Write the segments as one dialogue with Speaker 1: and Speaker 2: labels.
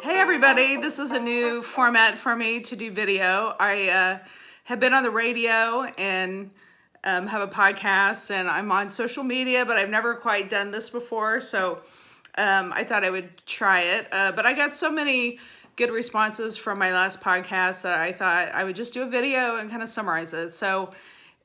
Speaker 1: Hey everybody, this is a new format for me to do video. I have been on the radio and have a podcast, and I'm on social media, but I've never quite done this before, so I thought I would try it. But I got so many good responses from my last podcast that I thought I would just do a video and kind of summarize it. So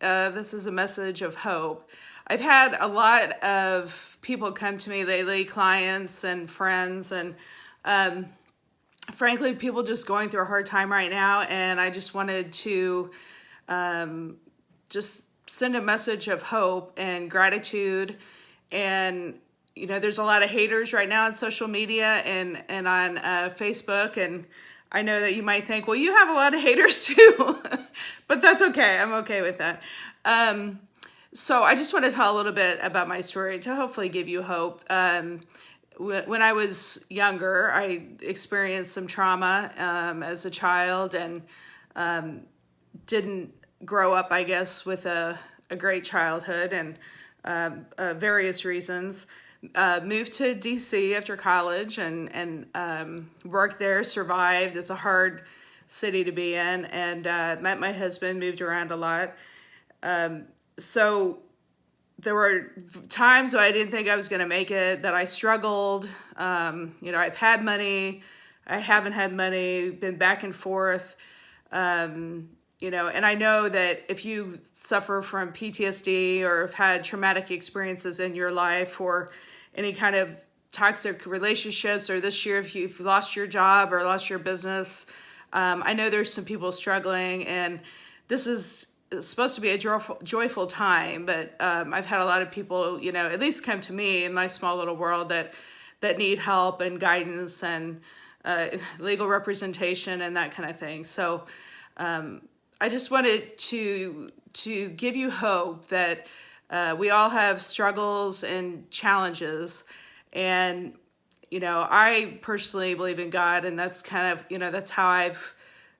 Speaker 1: this is a message of hope. I've had a lot of people come to me lately, clients and friends, and frankly, people just going through a hard time right now, and I just wanted to just send a message of hope and gratitude. And you know, there's a lot of haters right now on social media and on Facebook, and I know that you might think, well, you have a lot of haters too, but that's okay. I'm okay with that. So I just want to tell a little bit about my story to hopefully give you hope. When I was younger, I experienced some trauma as a child, and didn't grow up, I guess, with a great childhood, and various reasons. Moved to DC after college, and worked there, survived. It's a hard city to be in, and met my husband, moved around a lot. So there were times when I didn't think I was going to make it, that I struggled. You know, I've had money, I haven't had money, been back and forth. You know, and I know that if you suffer from PTSD or have had traumatic experiences in your life, or any kind of toxic relationships, or this year if you've lost your job or lost your business, I know there's some people struggling, and this is supposed to be a joyful time, but I've had a lot of people, you know, at least come to me in my small little world that need help and guidance and legal representation and that kind of thing. So I just wanted to give you hope that we all have struggles and challenges, and you know, I personally believe in God, and that's kind of, you know, that's how I've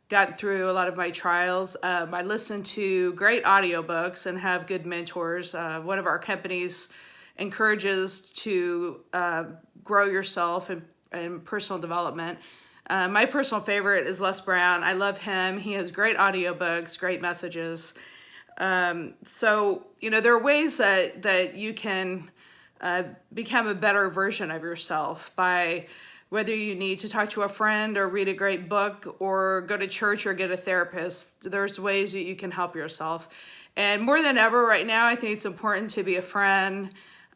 Speaker 1: gotten through a lot of my trials. I listen to great audiobooks and have good mentors. One of our companies encourages to grow yourself and personal development. My personal favorite is Les Brown. I love him. He has great audiobooks, great messages. So, you know, there are ways that you can become a better version of yourself by whether you need to talk to a friend or read a great book or go to church or get a therapist. There's ways that you can help yourself. And more than ever right now, I think it's important to be a friend.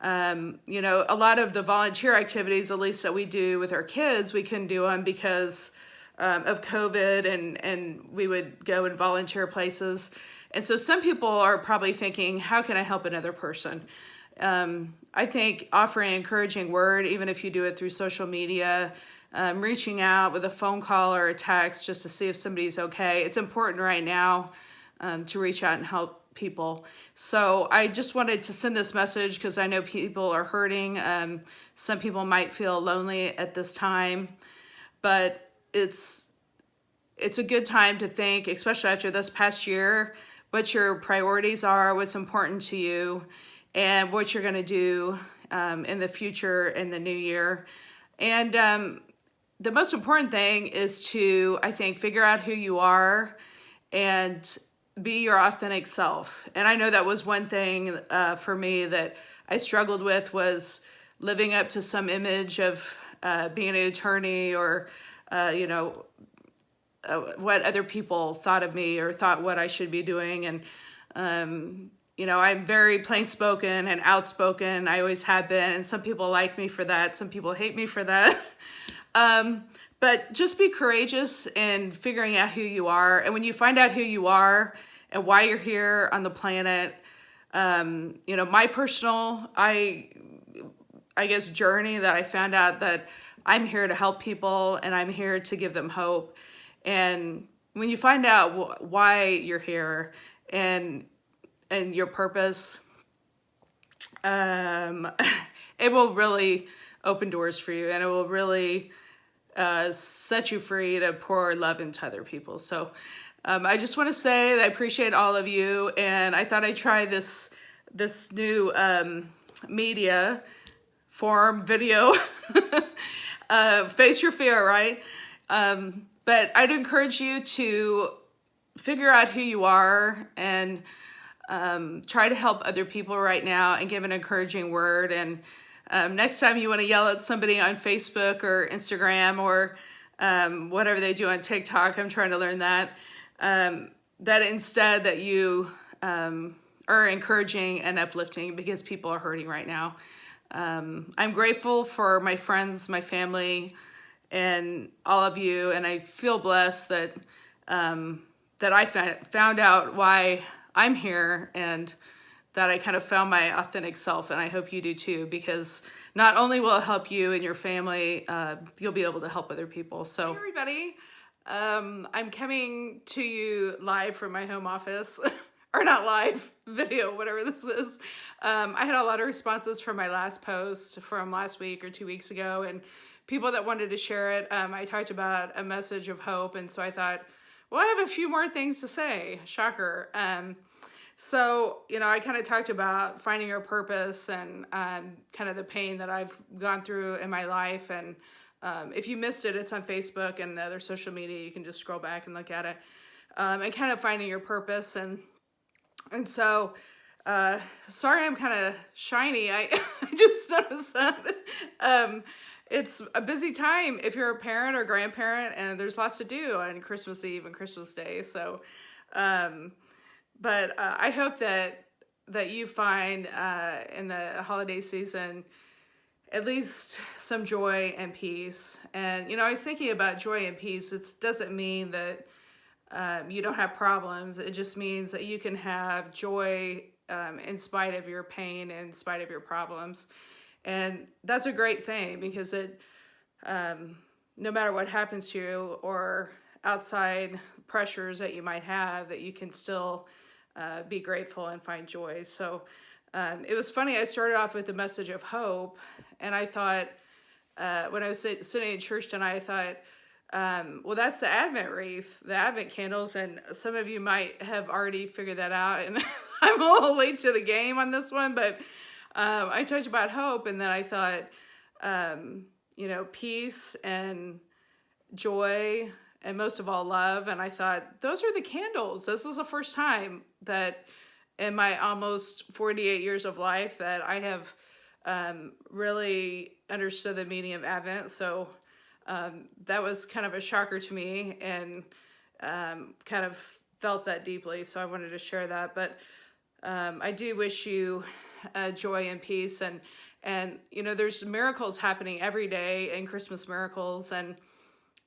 Speaker 1: You know, a lot of the volunteer activities, at least that we do with our kids, we couldn't do them because of COVID, and we would go and volunteer places. And so some people are probably thinking, how can I help another person? I think offering an encouraging word, even if you do it through social media, reaching out with a phone call or a text just to see if somebody's okay. It's important right now to reach out and help people. So I just wanted to send this message because I know people are hurting. Some people might feel lonely at this time, but it's a good time to think, especially after this past year, what your priorities are, what's important to you, and what you're going to do in the future, in the new year. And the most important thing is to, I think, figure out who you are and be your authentic self. And I know that was one thing for me that I struggled with, was living up to some image of being an attorney, or, you know, what other people thought of me or thought what I should be doing. And you know, I'm very plain spoken and outspoken. I always have been. And some people like me for that. Some people hate me for that. But just be courageous in figuring out who you are. And when you find out who you are and why you're here on the planet, you know, my personal, I guess, journey, that I found out that I'm here to help people and I'm here to give them hope. And when you find out why you're here and your purpose, it will really open doors for you, and it will really set you free to pour love into other people. So I just want to say that I appreciate all of you, and I thought I'd try this new media form video Face your fear, right? But I'd encourage you to figure out who you are and try to help other people right now and give an encouraging word. And next time you want to yell at somebody on Facebook or Instagram or whatever they do on TikTok, I'm trying to learn that, that instead that you are encouraging and uplifting, because people are hurting right now. I'm grateful for my friends, my family, and all of you, and I feel blessed that that I found out why I'm here, and that I kind of found my authentic self, and I hope you do too, because not only will it help you and your family, you'll be able to help other people. So, hey everybody, I'm coming to you live from my home office, or not live, video, whatever this is. I had a lot of responses from my last post from last week or 2 weeks ago, and people that wanted to share it. I talked about a message of hope, and so I thought, well, I have a few more things to say. Shocker. So, I kind of talked about finding your purpose and kind of the pain that I've gone through in my life. And if you missed it, it's on Facebook and other social media. You can just scroll back and look at it. And kind of finding your purpose. And so, sorry I'm kind of shiny. I just noticed that. It's a busy time if you're a parent or grandparent, and there's lots to do on Christmas Eve and Christmas Day. So, but I hope that you find in the holiday season at least some joy and peace. And I was thinking about joy and peace. It doesn't mean that you don't have problems. It just means that you can have joy in spite of your pain, in spite of your problems. And that's a great thing, because it, no matter what happens to you or outside pressures that you might have, that you can still be grateful and find joy. So it was funny. I started off with a message of hope, and I thought, when I was sitting in church tonight, I thought, well, that's the Advent wreath, the Advent candles, and some of you might have already figured that out, and I'm a little late to the game on this one, but I talked about hope, and then I thought, peace and joy, and most of all, love. And I thought, those are the candles. This is the first time that in my almost 48 years of life that I have really understood the meaning of Advent. So that was kind of a shocker to me, and kind of felt that deeply. So I wanted to share that. But I do wish you joy and peace, and there's miracles happening every day, and Christmas miracles. And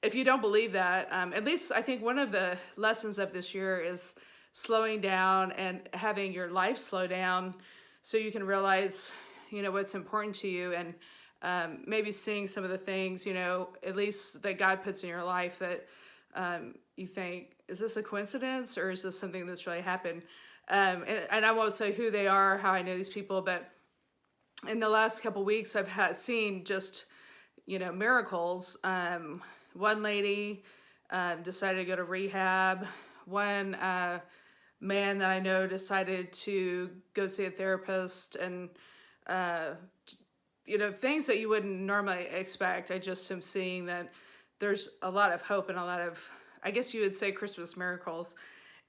Speaker 1: if you don't believe that, at least I think one of the lessons of this year is slowing down and having your life slow down, so you can realize what's important to you, and maybe seeing some of the things at least that God puts in your life that you think, is this a coincidence, or is this something that's really happened? And I won't say who they are, how I know these people, but in the last couple weeks, I've seen just, miracles. One lady decided to go to rehab. One man that I know decided to go see a therapist, and, things that you wouldn't normally expect. I just am seeing that there's a lot of hope and a lot of, I guess you would say, Christmas miracles.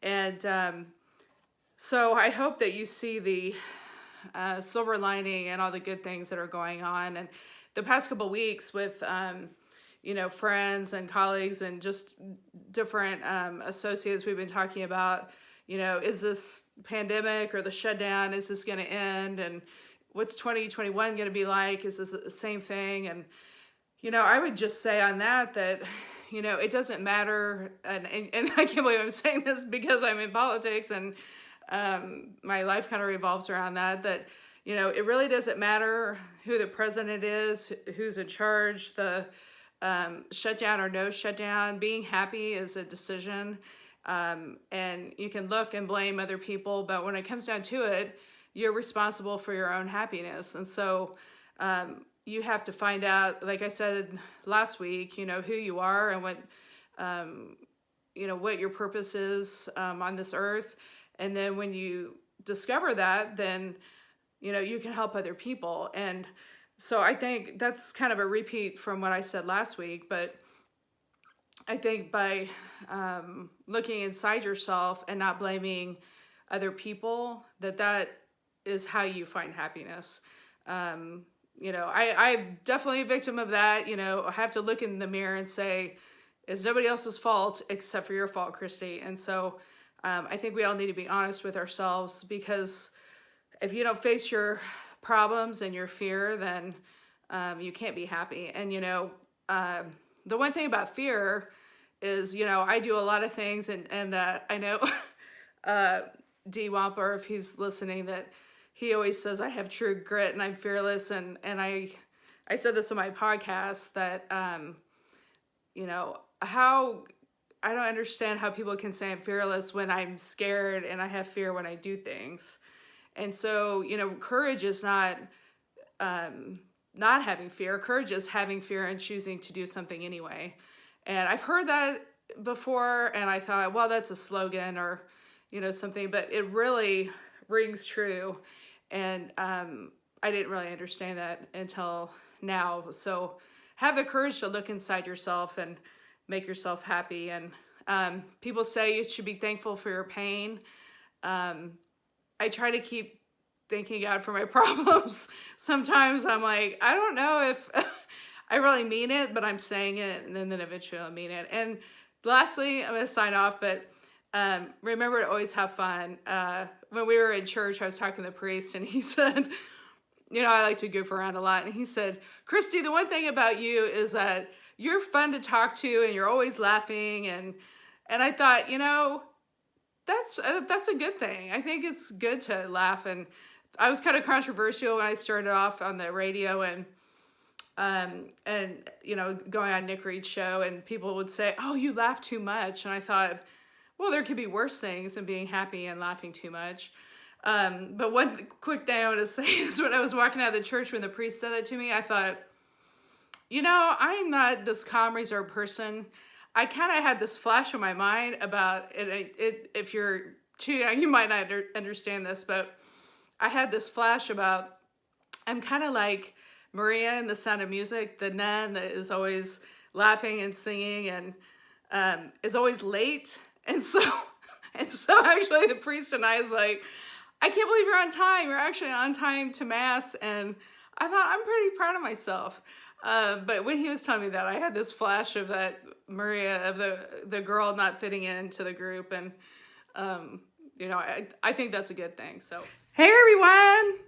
Speaker 1: And so I hope that you see the silver lining and all the good things that are going on. And the past couple weeks with, friends and colleagues and just different associates, we've been talking about, is this pandemic or the shutdown, is this going to end? And what's 2021 going to be like? Is this the same thing? And, I would just say on that, it doesn't matter. And I can't believe I'm saying this because I'm in politics, and my life kind of revolves around that, it really doesn't matter who the president is, who's in charge, the shutdown or no shutdown. Being happy is a decision, and you can look and blame other people, but when it comes down to it, you're responsible for your own happiness. And so you have to find out, like I said last week, who you are and what, what your purpose is on this earth. And then when you discover that, then, you can help other people. And So I think that's kind of a repeat from what I said last week, but I think by looking inside yourself and not blaming other people, that is how you find happiness. I'm definitely a victim of that. I have to look in the mirror and say, it's nobody else's fault except for your fault, Christy. And so I think we all need to be honest with ourselves, because if you don't face your problems and your fear, then you can't be happy. And, the one thing about fear is, I do a lot of things, and I know D. Wamper, if he's listening, that he always says I have true grit and I'm fearless. And I said this on my podcast that, how I don't understand how people can say I'm fearless when I'm scared and I have fear when I do things. And so, courage is not having fear. Courage is having fear and choosing to do something anyway. And I've heard that before, and I thought, well, that's a slogan or, something, but it really rings true. And I didn't really understand that until now. So have the courage to look inside yourself and make yourself happy. And people say you should be thankful for your pain. I try to keep thanking God for my problems. Sometimes I'm like, I don't know if I really mean it, but I'm saying it, and then eventually I'll mean it. And lastly, I'm going to sign off, but remember to always have fun. When we were in church, I was talking to the priest, and he said, I like to goof around a lot. And he said, Christy, the one thing about you is that you're fun to talk to, and you're always laughing. And I thought, that's a good thing. I think it's good to laugh. And I was kind of controversial when I started off on the radio and going on Nick Reed's show, and people would say, oh, you laugh too much. And I thought, well, there could be worse things than being happy and laughing too much. But one quick thing I want to say is when I was walking out of the church, when the priest said that to me, I thought, I'm not this calm, reserved person. I kind of had this flash in my mind about it. If you're too young, you might not understand this, but I had this flash about, I'm kind of like Maria in The Sound of Music, the nun that is always laughing and singing and is always late. And so actually the priest and I was like, I can't believe you're on time. You're actually on time to Mass. And I thought, I'm pretty proud of myself. But when he was telling me that, I had this flash of that Maria, of the girl not fitting into the group. And, I think that's a good thing. So, hey, everyone.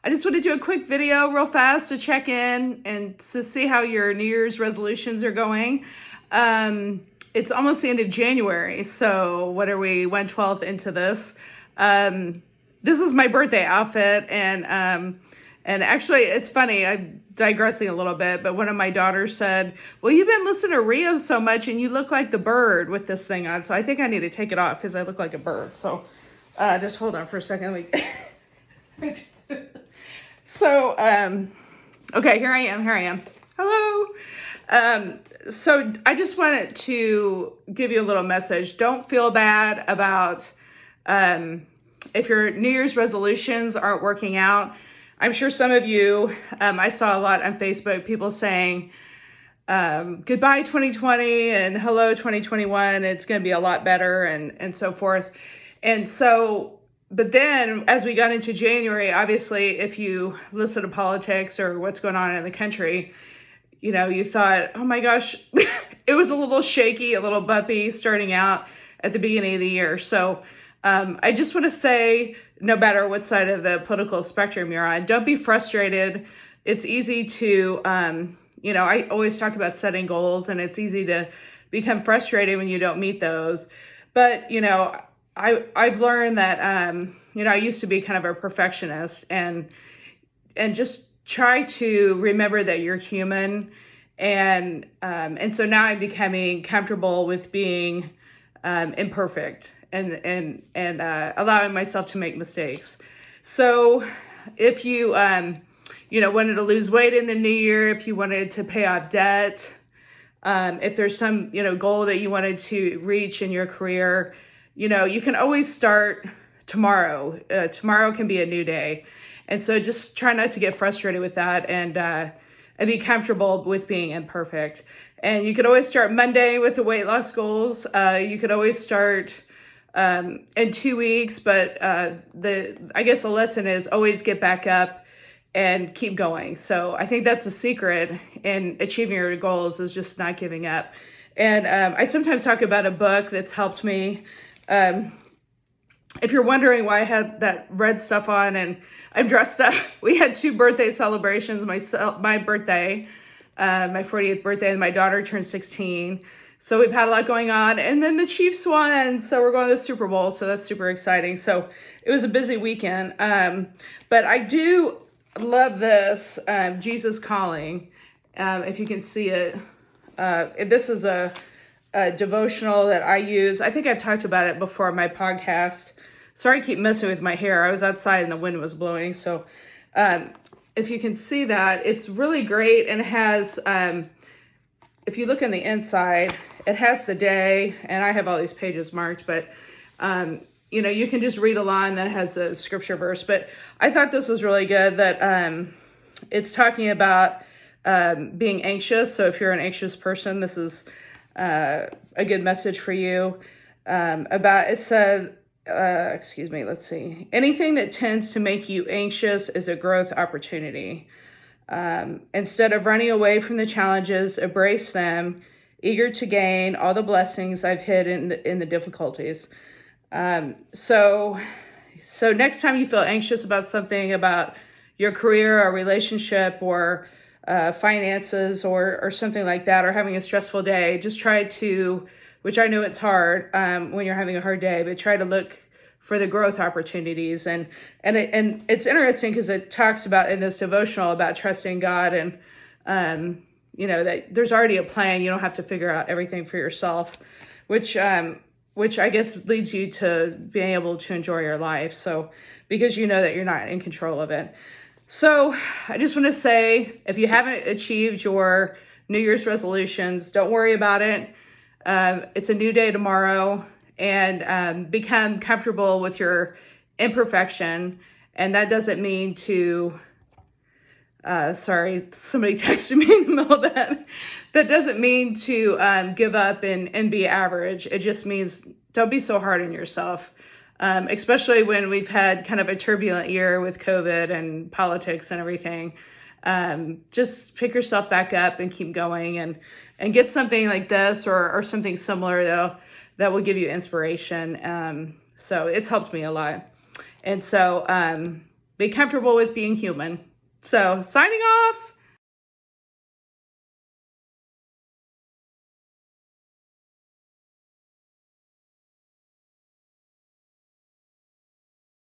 Speaker 1: I just want to do a quick video real fast to check in and to see how your New Year's resolutions are going. It's almost the end of January. So what are we, 1/12 into this? This is my birthday outfit. And actually, it's funny, I'm digressing a little bit, but one of my daughters said, well, you've been listening to Rio so much and you look like the bird with this thing on. So I think I need to take it off because I look like a bird. So just hold on for a second. So, okay, here I am. Hello. So I just wanted to give you a little message. Don't feel bad about if your New Year's resolutions aren't working out. I'm sure some of you, I saw a lot on Facebook, people saying, goodbye 2020 and hello 2021, it's going to be a lot better and so forth. And so, but then as we got into January, obviously, if you listen to politics or what's going on in the country, you thought, oh my gosh, it was a little shaky, a little bumpy starting out at the beginning of the year. So I just want to say, no matter what side of the political spectrum you're on, don't be frustrated. It's easy to, I always talk about setting goals, and it's easy to become frustrated when you don't meet those. But, I've learned that, I used to be kind of a perfectionist and just try to remember that you're human. And so now I'm becoming comfortable with being imperfect and allowing myself to make mistakes. So if you, wanted to lose weight in the new year, if you wanted to pay off debt, if there's some, goal that you wanted to reach in your career, you can always start Tomorrow can be a new day. And so just try not to get frustrated with that, and be comfortable with being imperfect. And you could always start Monday with the weight loss goals. You could always start in 2 weeks, but I guess the lesson is always get back up and keep going. So I think that's the secret in achieving your goals, is just not giving up. And I sometimes talk about a book that's helped me. If you're wondering why I had that red stuff on and I'm dressed up, we had 2 birthday celebrations, my birthday, my 40th birthday, and my daughter turned 16. So we've had a lot going on, and then the Chiefs won, so we're going to the Super Bowl, so that's super exciting. So it was a busy weekend, but I do love this, Jesus Calling, if you can see it. This is a devotional that I use. I think I've talked about it before on my podcast. Sorry, I keep messing with my hair. I was outside and the wind was blowing. So if you can see that, it's really great, and it has, if you look on the inside, it has the day, and I have all these pages marked, but you can just read along, then it has a scripture verse. But I thought this was really good, that it's talking about being anxious. So if you're an anxious person, this is a good message for you. It said, let's see. Anything that tends to make you anxious is a growth opportunity. Instead of running away from the challenges, embrace them, eager to gain all the blessings I've hid in the difficulties. So next time you feel anxious about something, about your career or relationship or finances or something like that, or having a stressful day, just try to, which I know it's hard when you're having a hard day, but try to look for the growth opportunities. And it's interesting because it talks about in this devotional about trusting God, and that there's already a plan. You don't have to figure out everything for yourself, which I guess leads you to being able to enjoy your life. So because you know that you're not in control of it. So I just want to say, if you haven't achieved your New Year's resolutions, don't worry about it. It's a new day tomorrow, and become comfortable with your imperfection. And that doesn't mean to, sorry, somebody texted me in the middle of that. That doesn't mean to give up and be average. It just means don't be so hard on yourself. Especially when we've had kind of a turbulent year with COVID and politics and everything. Just pick yourself back up and keep going, and get something like this or something similar that will give you inspiration. So it's helped me a lot. And so be comfortable with being human. So signing off.